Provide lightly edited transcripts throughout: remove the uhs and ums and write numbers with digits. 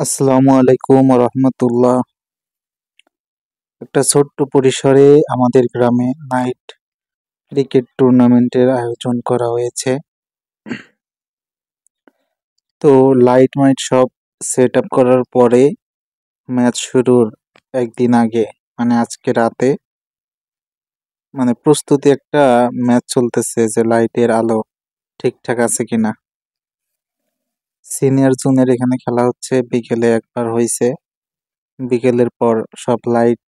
আসসালামু আলাইকুম রহমতুল্লাহ। একটা ছোট্ট পরিসরে আমাদের গ্রামে নাইট ক্রিকেট টুর্নামেন্টের আয়োজন করা হয়েছে। তো লাইট মাইট সব সেট আপ করার পরে ম্যাচ শুরুর একদিন আগে মানে আজকে রাতে প্রস্তুতি একটা ম্যাচ চলতেছে যে লাইটের আলো ঠিকঠাক আছে কিনা। সিনিয়র জুনিয়র এখানে খেলা হচ্ছে, বিকেলে একবার হয়েছে। বিকেলের পর সব লাইট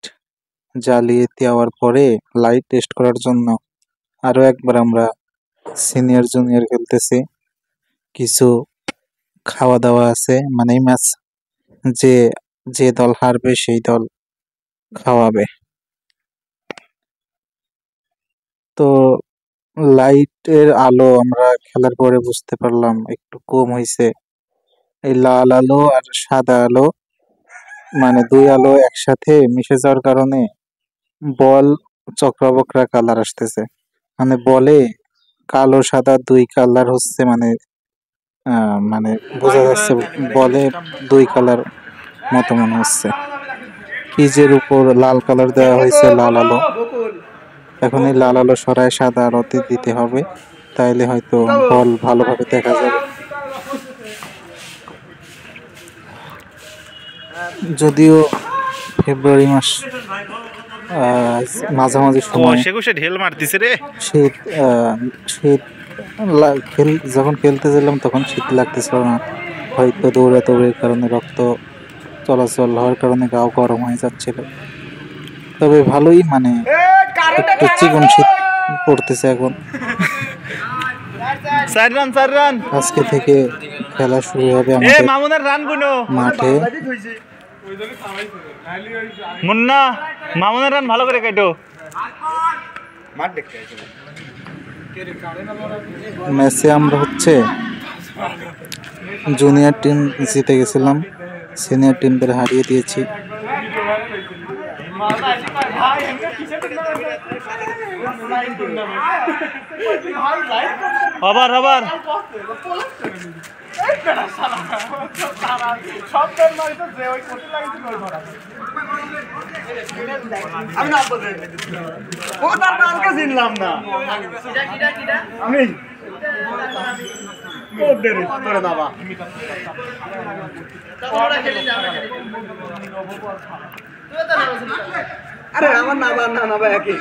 জ্বালিয়ে দেওয়ার পরে লাইট টেস্ট করার জন্য আরো একবার আমরা সিনিয়র জুনিয়র খেলতেছি। কিছু খাওয়া দাওয়া আছে, মানে এই ম্যাচ যে যে দল হারবে সেই দল খাওয়াবে। তো লাইটের আলো আমরা খেলার পরে বুঝতে পারলাম একটু কম হয়েছে। এই লাল আলো আর সাদা আলো মানে দুই আলো একসাথে মিশে যাওয়ার কারণে বল চক্রাবক্রা কালার আসতেছে। মানে বলে কালো সাদা দুই কালার হচ্ছে, মানে বোঝা যাচ্ছে বলে দুই কালার মতো মনে হচ্ছে। পিচের উপর লাল কালার দেওয়া হয়েছে, লাল আলো। এখন এই লাল আলো সরায় সাদা আলোতে দিতে হবে, তাইলে হয়তো বল ভালোভাবে দেখা যাবে। যদিও ফেব্রুয়ারি মাস মাঝামাঝি সময় ঢেল মারতিছে রে শীত শীত যখন খেলতে গেলাম তখন শীত লাগতেছিল না, হয়তো দৌড়াদৌড়ির কারণে রক্ত চলাচল হওয়ার কারণে গাও গরম হয়ে যাচ্ছিল। তবে ভালোই একটু চিকন শীত পড়তেছে এখন। আজকে থেকে খেলা শুরু হবে আমাদের মাঠে। মুন্না মামুনের রান ভালো করে কাটো। ম্যাচে আমরা জুনিয়র টিম জিতে গেছিলাম, সিনিয়র টিমদের হারিয়ে দিয়েছি। আবার আবার চিনলাম না আমি আরে আমার না ভাই একই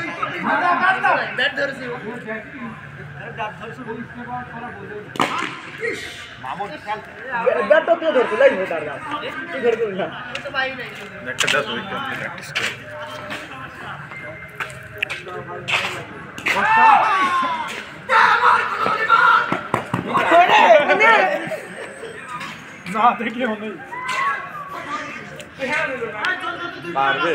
না দেখলে মনে পারবে।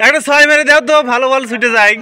একটা 6 মেরে দাও তো, ভালো বল ছুটে যায়।